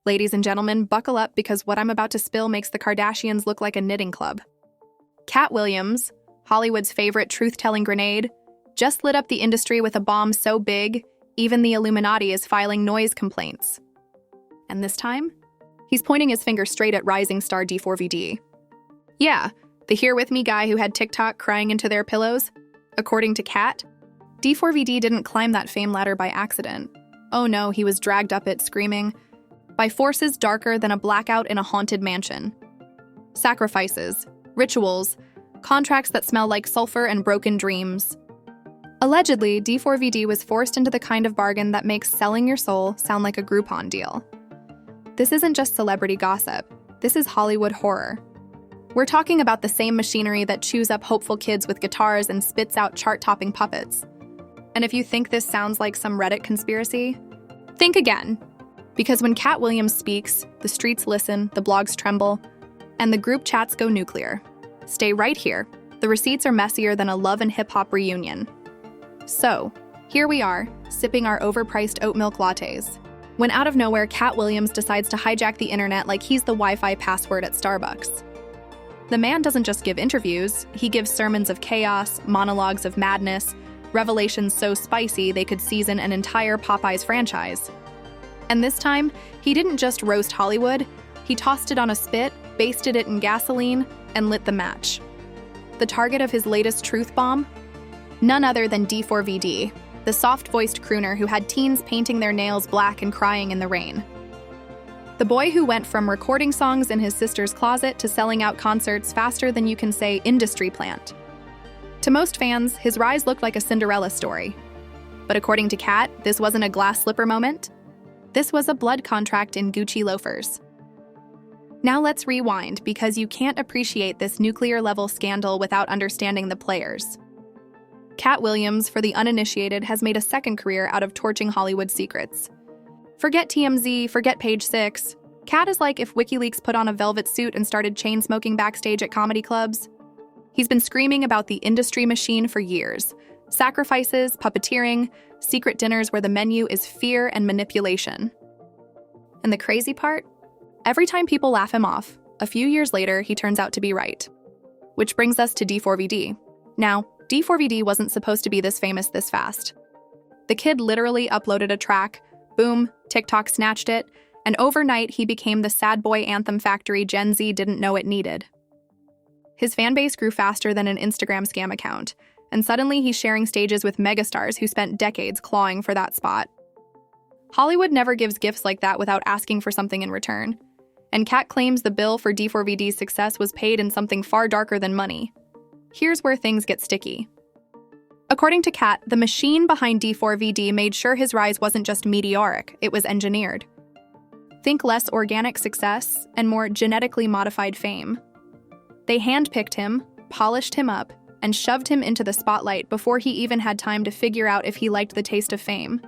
Ladies and gentlemen, buckle up because what I'm about to spill makes the Kardashians look like a knitting club. Katt Williams, Hollywood's favorite truth-telling grenade, just lit up the industry with a bomb so big, even the Illuminati is filing noise complaints. And this time, he's pointing his finger straight at rising star D4vd. Yeah, the Here With Me guy who had TikTok crying into their pillows. According to Katt, D4vd didn't climb that fame ladder by accident. Oh no, he was dragged up it screaming, by forces darker than a blackout in a haunted mansion. Sacrifices, rituals, contracts that smell like sulfur and broken dreams. Allegedly, D4vd was forced into the kind of bargain that makes selling your soul sound like a Groupon deal. This isn't just celebrity gossip. This is Hollywood horror. We're talking about the same machinery that chews up hopeful kids with guitars and spits out chart-topping puppets. And if you think this sounds like some Reddit conspiracy, think again. Because when Katt Williams speaks, the streets listen, the blogs tremble, and the group chats go nuclear. Stay right here. The receipts are messier than a love and hip-hop reunion. So, here we are, sipping our overpriced oat milk lattes, when out of nowhere, Katt Williams decides to hijack the internet like he's the Wi-Fi password at Starbucks. The man doesn't just give interviews, he gives sermons of chaos, monologues of madness, revelations so spicy they could season an entire Popeyes franchise. And this time, he didn't just roast Hollywood, he tossed it on a spit, basted it in gasoline, and lit the match. The target of his latest truth bomb? None other than D4vd, the soft-voiced crooner who had teens painting their nails black and crying in the rain. The boy who went from recording songs in his sister's closet to selling out concerts faster than you can say industry plant. To most fans, his rise looked like a Cinderella story. But according to Katt, this wasn't a glass slipper moment. This was a blood contract in Gucci loafers. Now let's rewind because you can't appreciate this nuclear-level scandal without understanding the players. Katt Williams, for the uninitiated, has made a second career out of torching Hollywood secrets. Forget TMZ, forget Page 6. Katt is like if WikiLeaks put on a velvet suit and started chain-smoking backstage at comedy clubs. He's been screaming about the industry machine for years. Sacrifices, puppeteering, secret dinners where the menu is fear and manipulation. And the crazy part? Every time people laugh him off, a few years later, he turns out to be right. Which brings us to D4vd. Now, D4vd wasn't supposed to be this famous this fast. The kid literally uploaded a track, boom, TikTok snatched it, and overnight he became the sad boy anthem factory Gen Z didn't know it needed. His fanbase grew faster than an Instagram scam account, and suddenly he's sharing stages with megastars who spent decades clawing for that spot. Hollywood never gives gifts like that without asking for something in return, and Katt claims the bill for D4vd's success was paid in something far darker than money. Here's where things get sticky. According to Katt, the machine behind D4vd made sure his rise wasn't just meteoric, it was engineered. Think less organic success and more genetically modified fame. They handpicked him, polished him up, and shoved him into the spotlight before he even had time to figure out if he liked the taste of fame.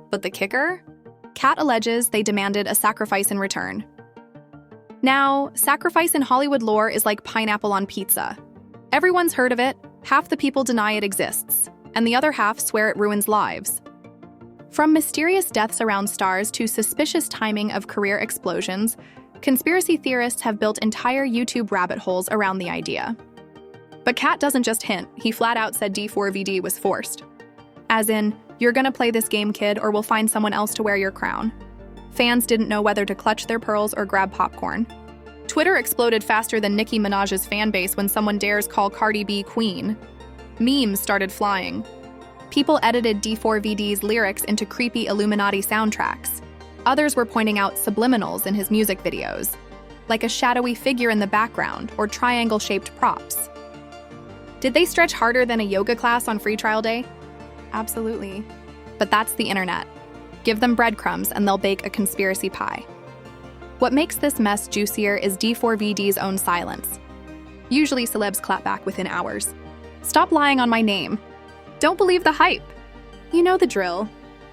But the kicker? Katt alleges they demanded a sacrifice in return. Now, sacrifice in Hollywood lore is like pineapple on pizza. Everyone's heard of it, half the people deny it exists, and the other half swear it ruins lives. From mysterious deaths around stars to suspicious timing of career explosions, conspiracy theorists have built entire YouTube rabbit holes around the idea. But Katt doesn't just hint, he flat out said D4vd was forced. As in, you're gonna play this game, kid, or we'll find someone else to wear your crown. Fans didn't know whether to clutch their pearls or grab popcorn. Twitter exploded faster than Nicki Minaj's fanbase when someone dares call Cardi B queen. Memes started flying. People edited D4vd's lyrics into creepy Illuminati soundtracks. Others were pointing out subliminals in his music videos, like a shadowy figure in the background or triangle-shaped props. Did they stretch harder than a yoga class on free trial day? Absolutely. But that's the internet. Give them breadcrumbs and they'll bake a conspiracy pie. What makes this mess juicier is D4vd's own silence. Usually celebs clap back within hours. Stop lying on my name. Don't believe the hype. You know the drill.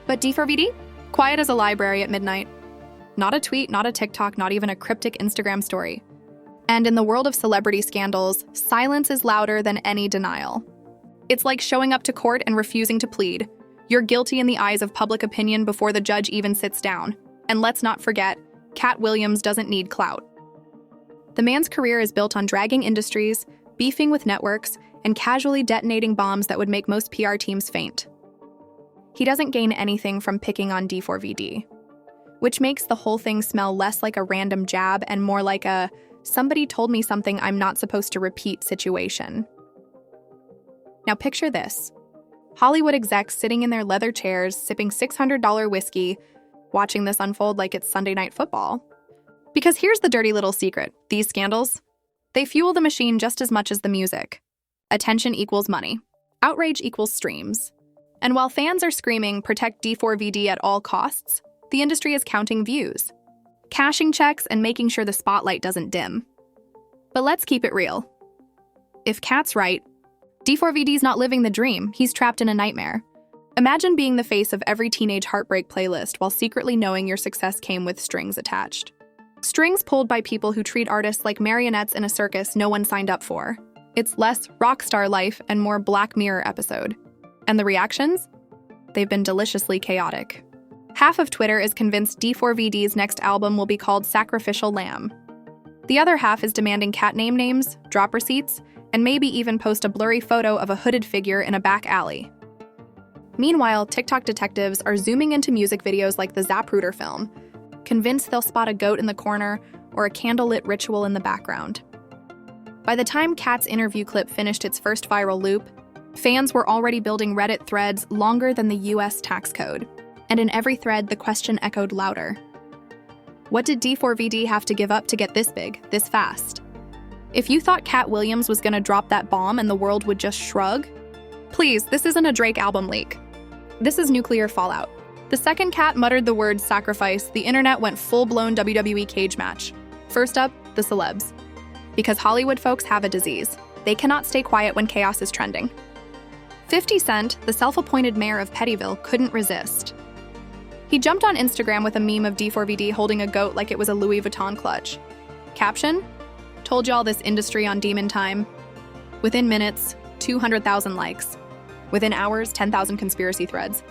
But D4vd? Quiet as a library at midnight. Not a tweet, not a TikTok, not even a cryptic Instagram story. And in the world of celebrity scandals, silence is louder than any denial. It's like showing up to court and refusing to plead. You're guilty in the eyes of public opinion before the judge even sits down. And let's not forget, Katt Williams doesn't need clout. The man's career is built on dragging industries, beefing with networks, and casually detonating bombs that would make most PR teams faint. He doesn't gain anything from picking on D4vd, which makes the whole thing smell less like a random jab and more like a somebody told me something I'm not supposed to repeat situation. Now picture this. Hollywood execs sitting in their leather chairs, sipping $600 whiskey, watching this unfold like it's Sunday Night Football. Because here's the dirty little secret. These scandals, they fuel the machine just as much as the music. Attention equals money. Outrage equals streams. And while fans are screaming, protect D4vd at all costs, the industry is counting views, cashing checks, and making sure the spotlight doesn't dim. But let's keep it real. If Katt's right, D4vd's not living the dream, he's trapped in a nightmare. Imagine being the face of every teenage heartbreak playlist while secretly knowing your success came with strings attached. Strings pulled by people who treat artists like marionettes in a circus no one signed up for. It's less rock star life and more Black Mirror episode. And the reactions? They've been deliciously chaotic. Half of Twitter is convinced D4vd's next album will be called Sacrificial Lamb. The other half is demanding Katt names, drop receipts, and maybe even post a blurry photo of a hooded figure in a back alley. Meanwhile, TikTok detectives are zooming into music videos like the Zapruder film, convinced they'll spot a goat in the corner or a candlelit ritual in the background. By the time Katt's interview clip finished its first viral loop, fans were already building Reddit threads longer than the US tax code. And in every thread, the question echoed louder. What did D4vd have to give up to get this big, this fast? If you thought Katt Williams was gonna drop that bomb and the world would just shrug, please, this isn't a Drake album leak. This is nuclear fallout. The second Katt muttered the word sacrifice, the internet went full-blown WWE cage match. First up, the celebs. Because Hollywood folks have a disease. They cannot stay quiet when chaos is trending. 50 Cent, the self-appointed mayor of Pettyville, couldn't resist. He jumped on Instagram with a meme of D4vd holding a goat like it was a Louis Vuitton clutch. Caption? Told y'all this industry on demon time. Within minutes, 200,000 likes. Within hours, 10,000 conspiracy threads.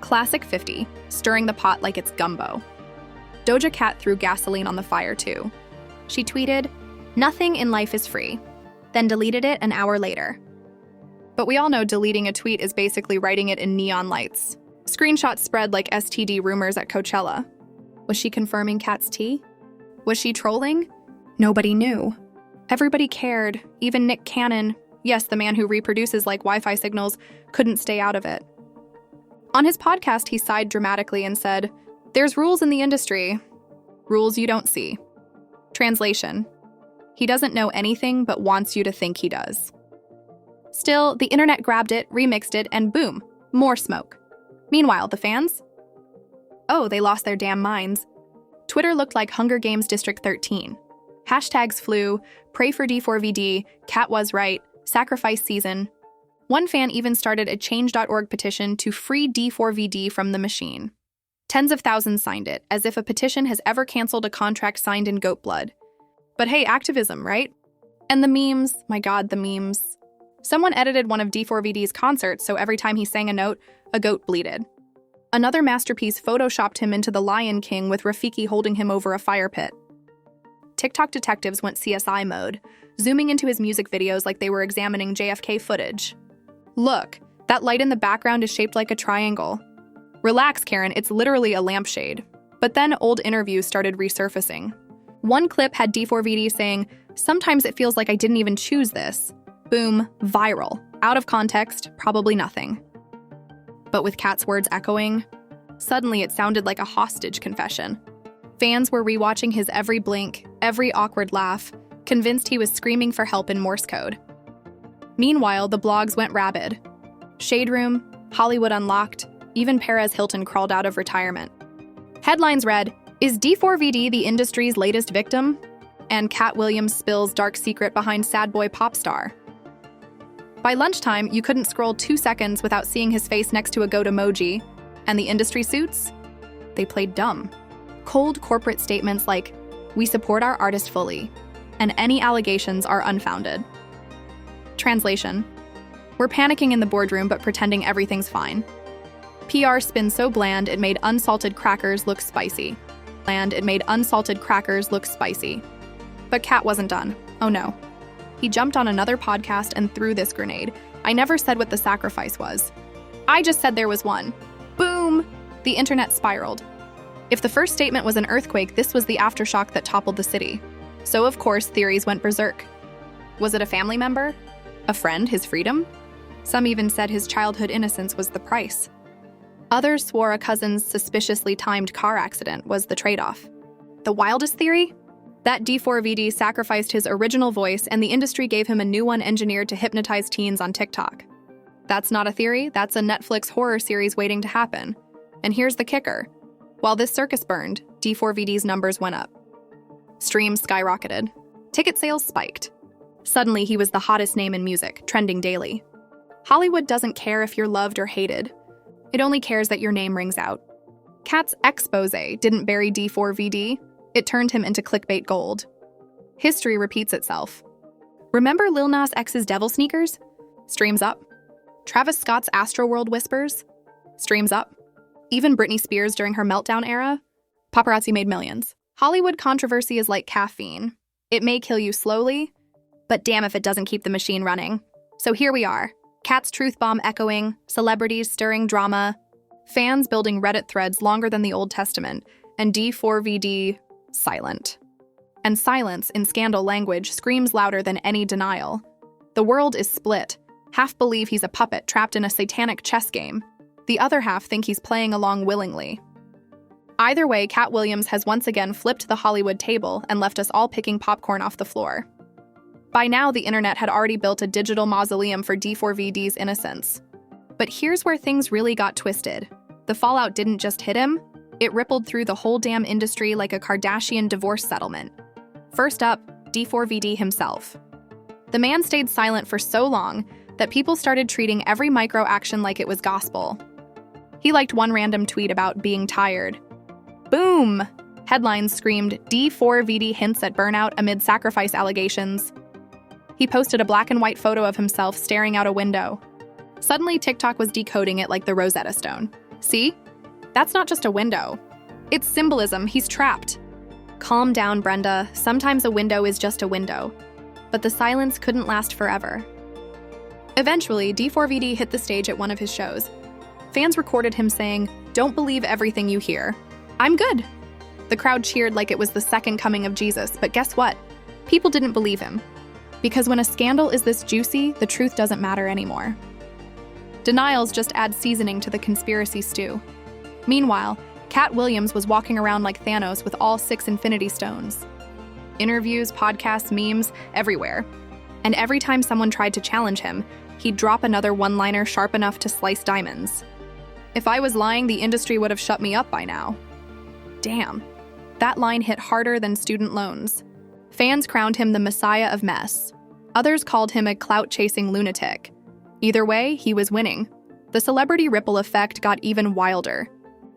Classic 50, stirring the pot like it's gumbo. Doja Cat threw gasoline on the fire too. She tweeted, "Nothing in life is free," then deleted it an hour later. But we all know deleting a tweet is basically writing it in neon lights. Screenshots spread like STD rumors at Coachella. Was she confirming Katt's tea? Was she trolling? Nobody knew. Everybody cared, even Nick Cannon, yes, the man who reproduces like Wi-Fi signals, couldn't stay out of it. On his podcast, he sighed dramatically and said, "There's rules in the industry. Rules you don't see." Translation: he doesn't know anything but wants you to think he does. Still, the internet grabbed it, remixed it, and boom, more smoke. Meanwhile, the fans? Oh, they lost their damn minds. Twitter looked like Hunger Games District 13. Hashtags flew, pray for D4vd, Katt was right, sacrifice season. One fan even started a change.org petition to free D4vd from the machine. Tens of thousands signed it, as if a petition has ever canceled a contract signed in goat blood. But hey, activism, right? And the memes, my god, the memes. Someone edited one of D4vd's concerts, so every time he sang a note, a goat bleated. Another masterpiece photoshopped him into the Lion King with Rafiki holding him over a fire pit. TikTok detectives went CSI mode, zooming into his music videos like they were examining JFK footage. Look, that light in the background is shaped like a triangle. Relax, Karen, it's literally a lampshade. But then old interviews started resurfacing. One clip had D4vd saying, "Sometimes it feels like I didn't even choose this." Boom, viral. Out of context, probably nothing. But with Katt's words echoing, suddenly it sounded like a hostage confession. Fans were rewatching his every blink, every awkward laugh, convinced he was screaming for help in Morse code. Meanwhile, the blogs went rabid. Shade Room, Hollywood Unlocked, even Perez Hilton crawled out of retirement. Headlines read, "Is D4vd the industry's latest victim?" And Katt Williams spills dark secret behind sad boy pop star. By lunchtime, you couldn't scroll 2 seconds without seeing his face next to a goat emoji. And the industry suits? They played dumb. Cold corporate statements like, "We support our artist fully," and any allegations are unfounded. Translation: we're panicking in the boardroom but pretending everything's fine. PR spin so bland it made unsalted crackers look spicy. and it made unsalted crackers look spicy. But Katt wasn't done. Oh no. He jumped on another podcast and threw this grenade. I never said what the sacrifice was. I just said there was one. Boom! The internet spiraled. If the first statement was an earthquake, this was the aftershock that toppled the city. So of course, theories went berserk. Was it a family member? A friend, his freedom? Some even said his childhood innocence was the price. Others swore a cousin's suspiciously timed car accident was the trade-off. The wildest theory? That D4vd sacrificed his original voice and the industry gave him a new one engineered to hypnotize teens on TikTok. That's not a theory, that's a Netflix horror series waiting to happen. And here's the kicker. While this circus burned, D4vd's numbers went up. Streams skyrocketed. Ticket sales spiked. Suddenly, he was the hottest name in music, trending daily. Hollywood doesn't care if you're loved or hated. It only cares that your name rings out. Katt's expose didn't bury D4vd. It turned him into clickbait gold. History repeats itself. Remember Lil Nas X's Devil Sneakers? Streams up. Travis Scott's Astroworld Whispers? Streams up. Even Britney Spears during her meltdown era? Paparazzi made millions. Hollywood controversy is like caffeine. It may kill you slowly, but damn if it doesn't keep the machine running. So here we are. Katt's truth bomb echoing, celebrities stirring drama, fans building Reddit threads longer than the Old Testament, and D4vd silent. And silence, in scandal language, screams louder than any denial. The world is split. Half believe he's a puppet trapped in a satanic chess game. The other half think he's playing along willingly. Either way, Katt Williams has once again flipped the Hollywood table and left us all picking popcorn off the floor. By now, the internet had already built a digital mausoleum for D4vd's innocence. But here's where things really got twisted. The fallout didn't just hit him, it rippled through the whole damn industry like a Kardashian divorce settlement. First up, D4vd himself. The man stayed silent for so long that people started treating every micro-action like it was gospel. He liked one random tweet about being tired. Boom! Headlines screamed, D4vd hints at burnout amid sacrifice allegations. He posted a black and white photo of himself staring out a window. Suddenly, TikTok was decoding it like the Rosetta Stone. See? That's not just a window. It's symbolism, he's trapped. Calm down, Brenda. Sometimes a window is just a window. But the silence couldn't last forever. Eventually, D4vd hit the stage at one of his shows. Fans recorded him saying, "Don't believe everything you hear. I'm good." The crowd cheered like it was the second coming of Jesus, but guess what? People didn't believe him. Because when a scandal is this juicy, the truth doesn't matter anymore. Denials just add seasoning to the conspiracy stew. Meanwhile, Katt Williams was walking around like Thanos with all 6 Infinity Stones. Interviews, podcasts, memes, everywhere. And every time someone tried to challenge him, he'd drop another one-liner sharp enough to slice diamonds. If I was lying, the industry would have shut me up by now. Damn. That line hit harder than student loans. Fans crowned him the Messiah of mess. Others called him a clout-chasing lunatic. Either way, he was winning. The celebrity ripple effect got even wilder.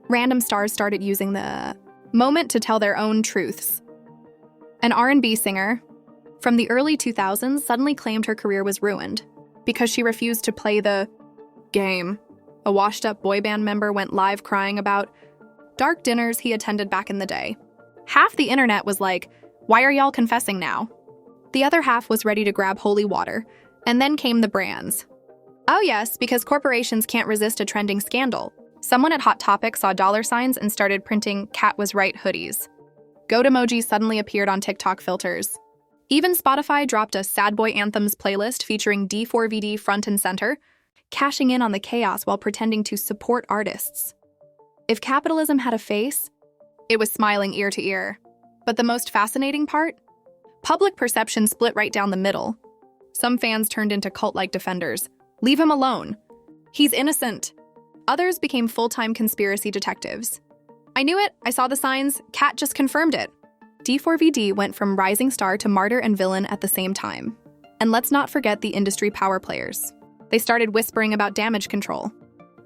Random stars started using the moment to tell their own truths. An R&B singer from the early 2000s suddenly claimed her career was ruined because she refused to play the game. A washed-up boy band member went live crying about dark dinners he attended back in the day. Half the internet was like, "Why are y'all confessing now?" The other half was ready to grab holy water, and then came the brands. Oh yes, because corporations can't resist a trending scandal. Someone at Hot Topic saw dollar signs and started printing "Katt was right" hoodies. Goat emojis suddenly appeared on TikTok filters. Even Spotify dropped a Sad Boy Anthems playlist featuring D4vd front and center, cashing in on the chaos while pretending to support artists. If capitalism had a face, it was smiling ear to ear. But the most fascinating part? Public perception split right down the middle. Some fans turned into cult-like defenders. Leave him alone. He's innocent. Others became full-time conspiracy detectives. I knew it. I saw the signs. Katt just confirmed it. D4vd went from rising star to martyr and villain at the same time. And let's not forget the industry power players. They started whispering about damage control.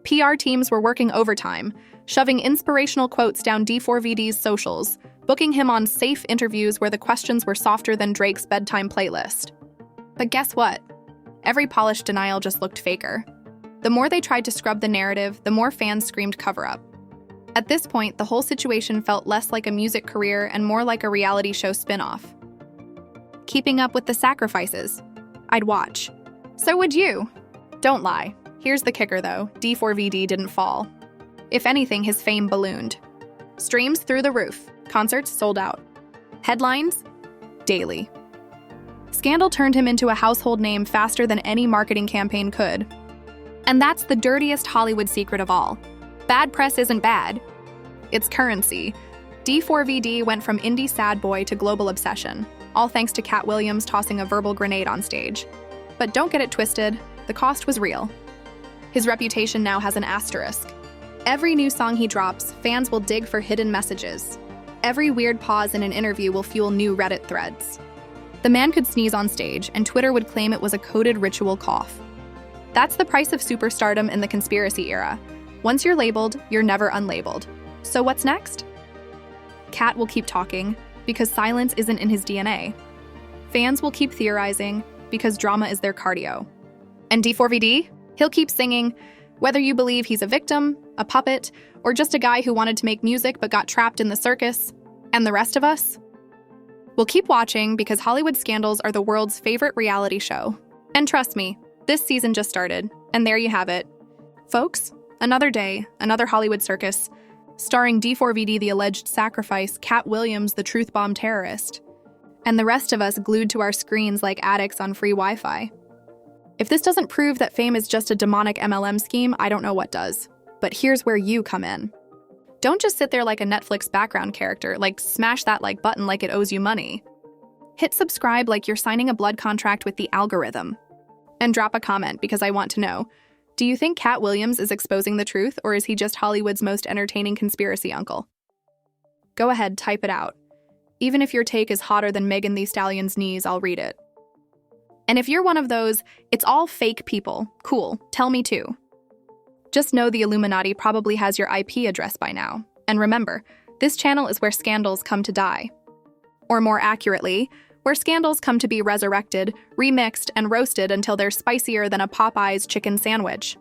PR teams were working overtime, shoving inspirational quotes down D4vd's socials, booking him on safe interviews where the questions were softer than Drake's bedtime playlist. But guess what? Every polished denial just looked faker. The more they tried to scrub the narrative, the more fans screamed cover-up. At this point, the whole situation felt less like a music career and more like a reality show spin-off. Keeping Up with the Sacrifices. I'd watch. So would you. Don't lie. Here's the kicker though, D4vd didn't fall. If anything, his fame ballooned. Streams through the roof. Concerts sold out. Headlines? Daily. Scandal turned him into a household name faster than any marketing campaign could. And that's the dirtiest Hollywood secret of all. Bad press isn't bad. It's currency. D4vd went from indie sad boy to global obsession, all thanks to Katt Williams tossing a verbal grenade on stage. But don't get it twisted, the cost was real. His reputation now has an asterisk. Every new song he drops, fans will dig for hidden messages. Every weird pause in an interview will fuel new Reddit threads. The man could sneeze on stage, and Twitter would claim it was a coded ritual cough. That's the price of superstardom in the conspiracy era. Once you're labeled, you're never unlabeled. So what's next? Katt will keep talking, because silence isn't in his DNA. Fans will keep theorizing, because drama is their cardio. And D4vd? He'll keep singing, whether you believe he's a victim, a puppet, or just a guy who wanted to make music but got trapped in the circus. And the rest of us? We'll keep watching because Hollywood scandals are the world's favorite reality show. And trust me, this season just started, and there you have it. Folks, another day, another Hollywood circus, starring D4vd the alleged sacrifice, Katt Williams the truth bomb terrorist, and the rest of us glued to our screens like addicts on free Wi-Fi. If this doesn't prove that fame is just a demonic MLM scheme, I don't know what does. But here's where you come in. Don't just sit there like a Netflix background character, like smash that like button like it owes you money. Hit subscribe like you're signing a blood contract with the algorithm. And drop a comment because I want to know, do you think Katt Williams is exposing the truth, or is he just Hollywood's most entertaining conspiracy uncle? Go ahead, type it out. Even if your take is hotter than Megan Thee Stallion's knees, I'll read it. And if you're one of those, it's all fake people, cool, tell me too. Just know the Illuminati probably has your IP address by now. And remember, this channel is where scandals come to die. Or more accurately, where scandals come to be resurrected, remixed, and roasted until they're spicier than a Popeye's chicken sandwich.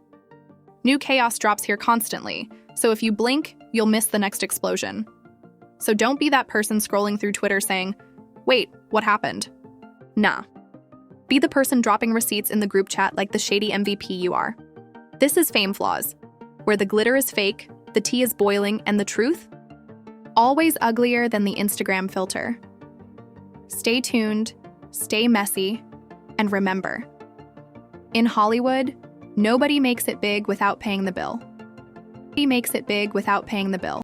New chaos drops here constantly, so if you blink, you'll miss the next explosion. So don't be that person scrolling through Twitter saying, "Wait, what happened?" Nah. Be the person dropping receipts in the group chat like the shady MVP you are. This is Fame Flaws, where the glitter is fake, the tea is boiling, and the truth? Always uglier than the Instagram filter. Stay tuned, stay messy, and remember, in Hollywood, nobody makes it big without paying the bill. He makes it big without paying the bill.